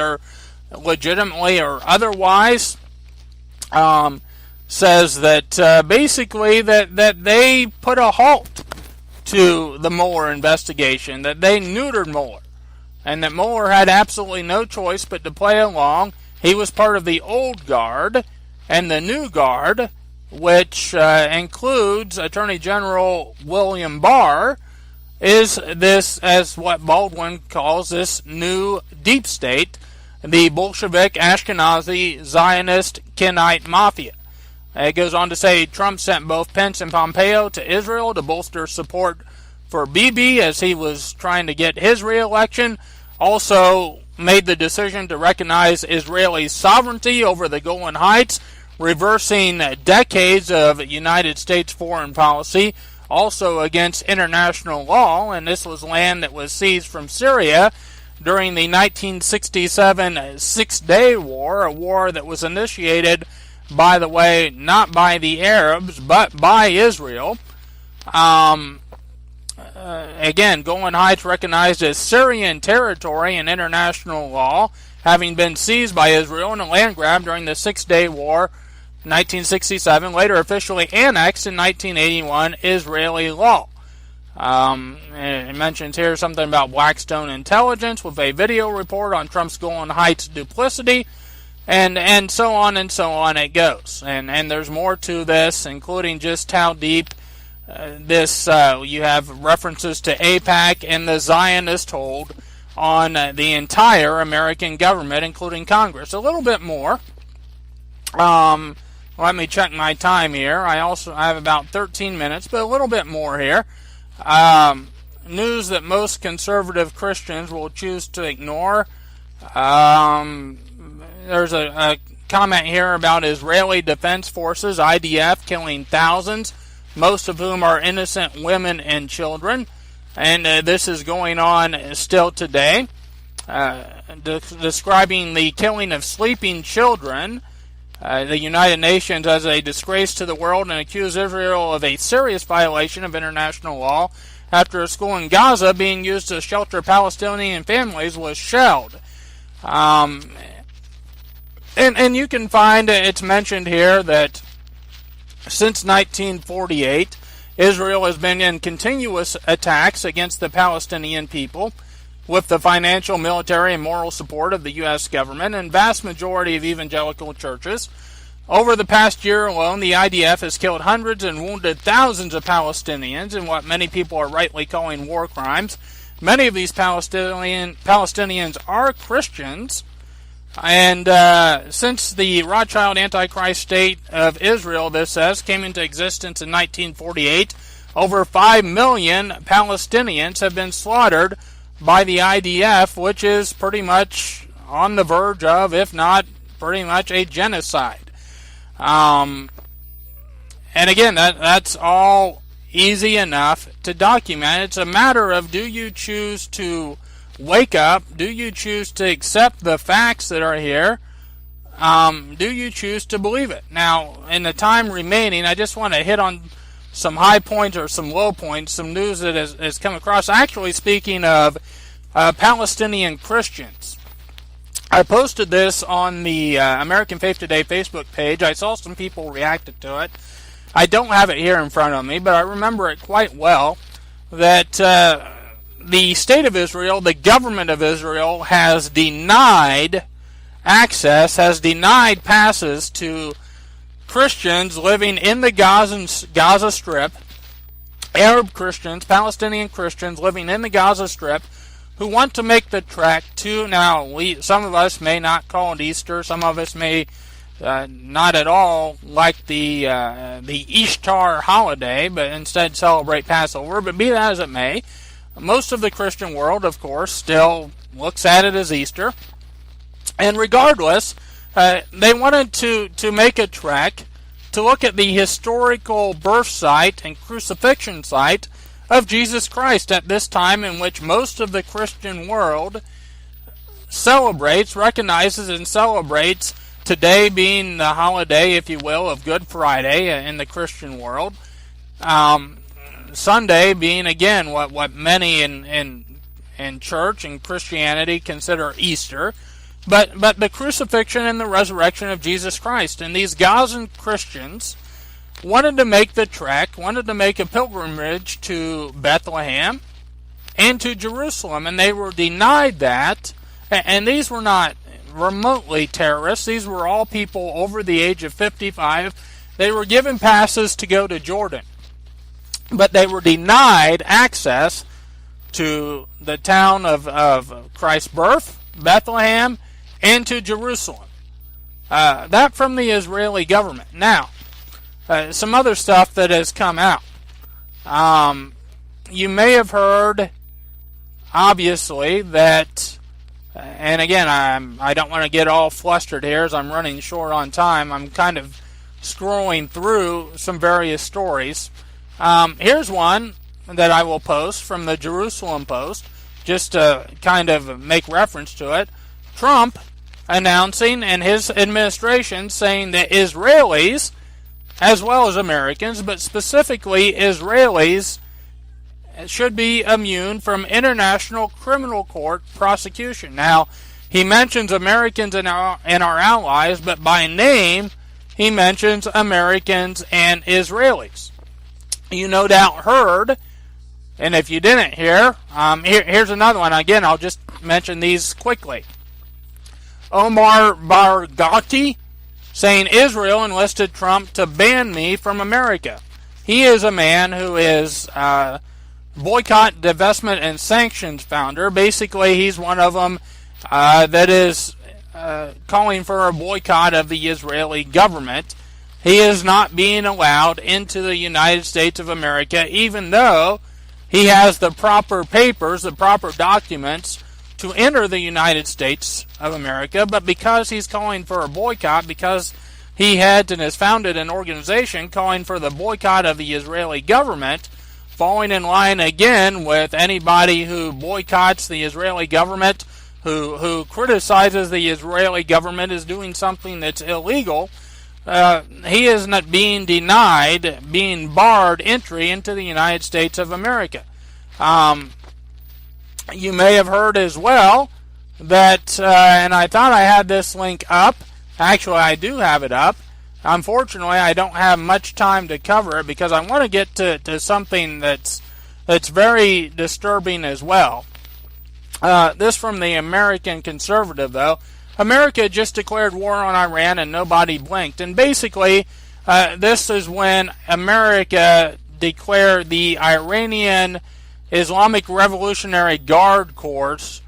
whether legitimately or otherwise, says that basically that they put a halt to the Mueller investigation, that they neutered Mueller, and that Mueller had absolutely no choice but to play along. He was part of the old guard, and the new guard, which includes Attorney General William Barr, is this, as what Baldwin calls this new deep state, the Bolshevik, Ashkenazi, Zionist, Kenites mafia. It goes on to say Trump sent both Pence and Pompeo to Israel to bolster support for Bibi as he was trying to get his re-election. Also made the decision to recognize Israeli sovereignty over the Golan Heights, reversing decades of United States foreign policy, also against international law, and this was land that was seized from Syria during the 1967 Six-Day War, a war that was initiated, by the way, not by the Arabs, but by Israel. Again, Golan Heights recognized as Syrian territory in international law, having been seized by Israel in a land grab during the Six-Day War, 1967, later officially annexed in 1981, Israeli law. It mentions here something about Blackstone Intelligence with a video report on Trump's Golan Heights duplicity, and so on it goes. And there's more to this, including just how deep you have references to AIPAC and the Zionist hold on the entire American government, including Congress. A little bit more. Let me check my time here. I have about 13 minutes, but a little bit more here. News that most conservative Christians will choose to ignore. There's a comment here about Israeli Defense Forces, IDF, killing thousands, most of whom are innocent women and children. And this is going on still today. Describing the killing of sleeping children, the United Nations as a disgrace to the world, and accused Israel of a serious violation of international law after a school in Gaza being used to shelter Palestinian families was shelled. And you can find, it's mentioned here that since 1948, Israel has been in continuous attacks against the Palestinian people with the financial, military, and moral support of the U.S. government and vast majority of evangelical churches. Over the past year alone, the IDF has killed hundreds and wounded thousands of Palestinians in what many people are rightly calling war crimes. Many of these Palestinians are Christians, and since the Rothschild Antichrist State of Israel, this says, came into existence in 1948, over 5 million Palestinians have been slaughtered by the IDF, which is pretty much on the verge of, if not pretty much, a genocide. And again, that's all easy enough to document. It's a matter of, do you choose to wake up? Do you choose to accept the facts that are here? Do you choose to believe it? Now, in the time remaining, I just want to hit on some high points or some low points, some news that has come across. Actually, speaking of Palestinian Christians, I posted this on the American Faith Today Facebook page. I saw some people reacted to it. I don't have it here in front of me, but I remember it quite well, that the state of Israel, the government of Israel, has denied access, has denied passes to Christians living in the Gaza Strip, Arab Christians, Palestinian Christians living in the Gaza Strip, who want to make the trek to, now, some of us may not call it Easter, some of us may not at all like the Ishtar holiday, but instead celebrate Passover, but be that as it may, most of the Christian world, of course, still looks at it as Easter, and regardless, they wanted to make a trek to look at the historical birth site and crucifixion site of Jesus Christ at this time in which most of the Christian world celebrates, recognizes, and celebrates today being the holiday, if you will, of Good Friday in the Christian world. Sunday being, again, what many in church and Christianity consider Easter. but the crucifixion and the resurrection of Jesus Christ. And these Gazan Christians wanted to make the trek, wanted to make a pilgrimage to Bethlehem and to Jerusalem, and they were denied that. And these were not remotely terrorists. These were all people over the age of 55. They were given passes to go to Jordan, but they were denied access to the town of Christ's birth, Bethlehem, and to Jerusalem. That from the Israeli government. Now, some other stuff that has come out. You may have heard, obviously, that, and again, I don't want to get all flustered here as I'm running short on time. I'm kind of scrolling through some various stories. Here's one that I will post from the Jerusalem Post, just to kind of make reference to it. Trump announcing, and his administration saying that Israelis, as well as Americans, but specifically Israelis, should be immune from international criminal court prosecution. Now, he mentions Americans and our allies, but by name, he mentions Americans and Israelis. You no doubt heard, and if you didn't hear, here's another one. Again, I'll just mention these quickly. Omar Barghouti saying Israel enlisted Trump to ban me from America. He is a man who is boycott, divestment, and sanctions founder. Basically, he's one of them that is calling for a boycott of the Israeli government. He is not being allowed into the United States of America, even though he has the proper papers, the proper documents to enter the United States of America. But because he's calling for a boycott, because he heads and has founded an organization calling for the boycott of the Israeli government, falling in line again with anybody who boycotts the Israeli government, who criticizes the Israeli government as doing something that's illegal, he is not being denied, being barred entry into the United States of America. You may have heard as well that, and I thought I had this link up. Actually, I do have it up. Unfortunately, I don't have much time to cover it because I want to get to something that's very disturbing as well. This from the American Conservative, though. America just declared war on Iran and nobody blinked. And basically, this is when America declared the Iranian Islamic Revolutionary Guard Corps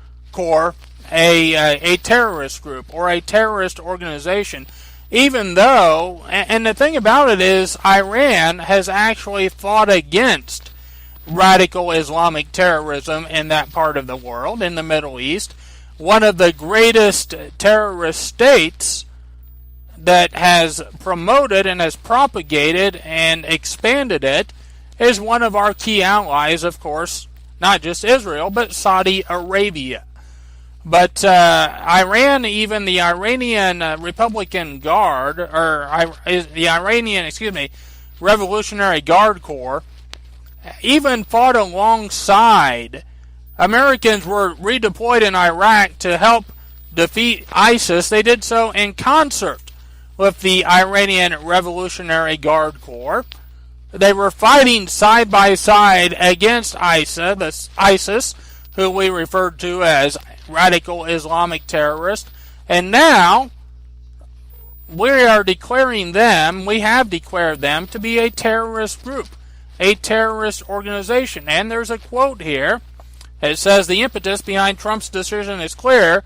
a terrorist group or a terrorist organization. Even though, and the thing about it is, Iran has actually fought against radical Islamic terrorism in that part of the world, in the Middle East. One of the greatest terrorist states that has promoted and has propagated and expanded it is one of our key allies, of course, not just Israel, but Saudi Arabia. But Iran, even the Iranian Republican Guard, or the Iranian, Revolutionary Guard Corps, even fought alongside. Americans were redeployed in Iraq to help defeat ISIS. They did so in concert with the Iranian Revolutionary Guard Corps. They were fighting side by side against ISIS, who we referred to as radical Islamic terrorists. And now we are declaring them, we have declared them to be a terrorist group, a terrorist organization. And there's a quote here. It says, the impetus behind Trump's decision is clear.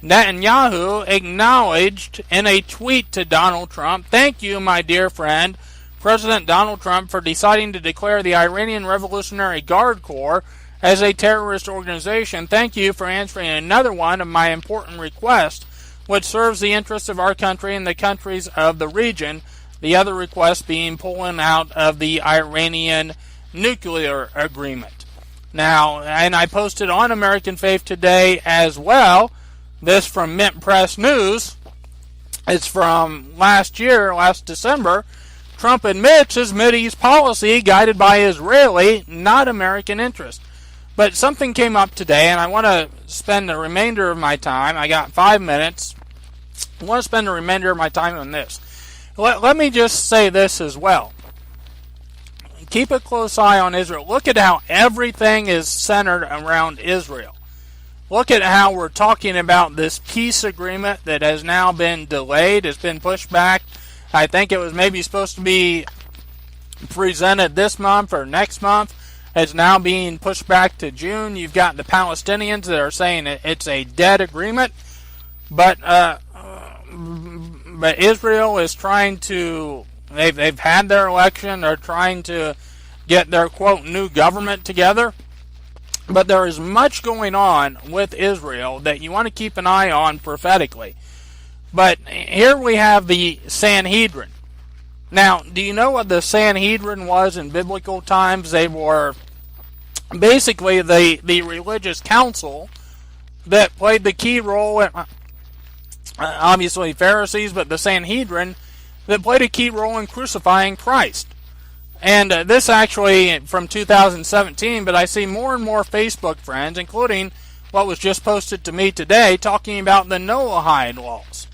Netanyahu acknowledged in a tweet to Donald Trump, "Thank you, my dear friend, President Donald Trump, for deciding to declare the Iranian Revolutionary Guard Corps as a terrorist organization. Thank you for answering another one of my important requests, which serves the interests of our country and the countries of the region. The other request being pulling out of the Iranian nuclear agreement." Now, and I posted on American Faith today as well, this from Mint Press News. It's from last December. Trump admits his Mideast policy guided by Israeli, not American interest. But something came up today, and I want to spend the remainder of my time, I got 5 minutes, I want to spend the remainder of my time on this. Let me just say this as well. Keep a close eye on Israel. Look at how everything is centered around Israel. Look at how we're talking about this peace agreement that has now been delayed, has been pushed back. I think it was maybe supposed to be presented this month or next month. It's now being pushed back to June. You've got the Palestinians that are saying it's a dead agreement, but Israel is trying to. They've had their election. They're trying to get their quote new government together. But there is much going on with Israel that you want to keep an eye on prophetically. But here we have the Sanhedrin. Now, do you know what the Sanhedrin was in biblical times? They were basically the religious council that played the key role in, obviously Pharisees, but the Sanhedrin that played a key role in crucifying Christ. And this actually from 2017, but I see more and more Facebook friends, including what was just posted to me today, talking about the Noahide laws.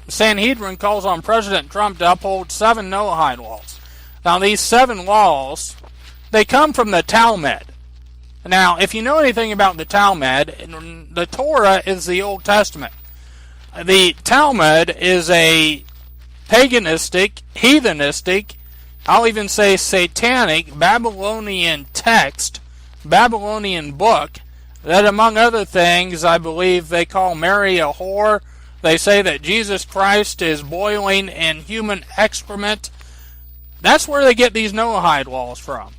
Sanhedrin calls on President Trump to uphold 7 Noahide laws. Now, these 7 laws, they come from the Talmud. Now, if you know anything about the Talmud, the Torah is the Old Testament. The Talmud is a paganistic, heathenistic, I'll even say satanic, Babylonian text, Babylonian book, that among other things, I believe they call Mary a whore. They say that Jesus Christ is boiling in human excrement. That's where they get these Noahide laws from.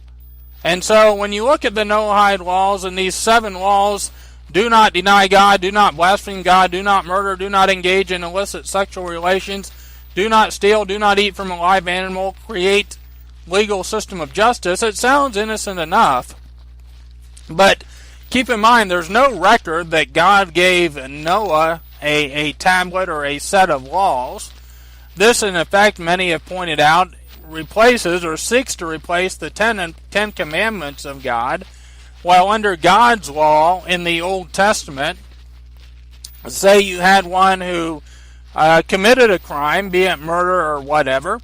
And so when you look at the Noahide laws and these 7 laws, do not deny God, do not blaspheme God, do not murder, do not engage in illicit sexual relations, do not steal, do not eat from a live animal, create legal system of justice. It sounds innocent enough, but keep in mind there's no record that God gave Noah a tablet or a set of laws. This, in effect, many have pointed out, replaces or seeks to replace the 10 Commandments of God, while under God's law in the Old Testament, say you had one who committed a crime, be it murder or whatever,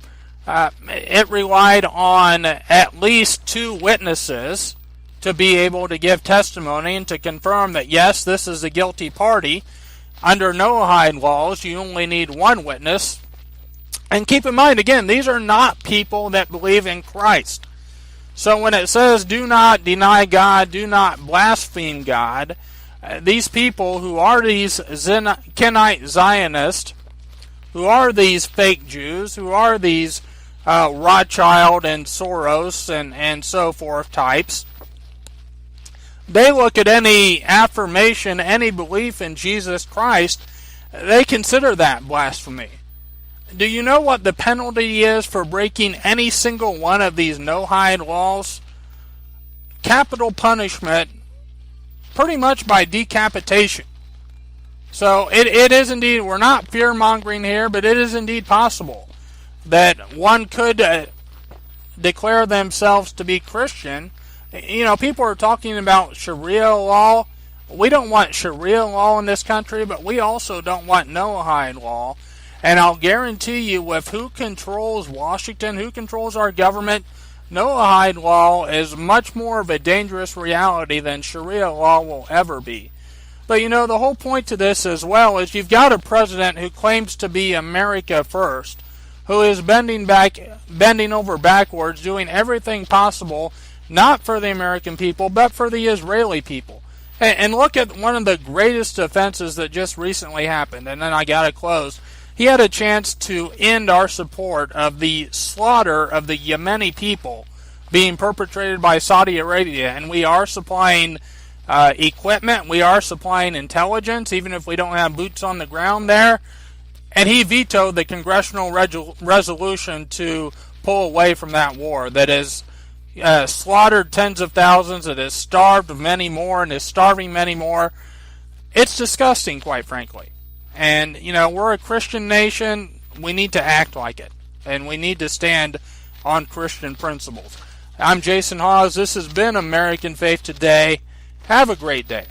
it relied on at least 2 witnesses to be able to give testimony and to confirm that, yes, this is a guilty party. Under Noahide laws, you only need 1 witness. And keep in mind, again, these are not people that believe in Christ. So when it says, do not deny God, do not blaspheme God, these people who are these Kenite Zionists, who are these fake Jews, who are these Rothschild and Soros and so forth types, they look at any affirmation, any belief in Jesus Christ, they consider that blasphemy. Do you know what the penalty is for breaking any single one of these Noahide laws? Capital punishment, pretty much by decapitation. So it is indeed, we're not fear-mongering here, but it is indeed possible that one could declare themselves to be Christian. You know, people are talking about Sharia law. We don't want Sharia law in this country, but we also don't want Noahide law. And I'll guarantee you, with who controls Washington, who controls our government, Noahide law is much more of a dangerous reality than Sharia law will ever be. But you know, the whole point to this as well is you've got a president who claims to be America first, who is bending over backwards, doing everything possible, not for the American people, but for the Israeli people. And look at one of the greatest offenses that just recently happened, and then I gotta close. He had a chance to end our support of the slaughter of the Yemeni people being perpetrated by Saudi Arabia, and we are supplying equipment, we are supplying intelligence, even if we don't have boots on the ground there. And he vetoed the congressional resolution to pull away from that war that has slaughtered tens of thousands, that has starved many more, and is starving many more. It's disgusting, quite frankly. And, you know, we're a Christian nation. We need to act like it. And we need to stand on Christian principles. I'm Jason Hawes. This has been American Faith Today. Have a great day.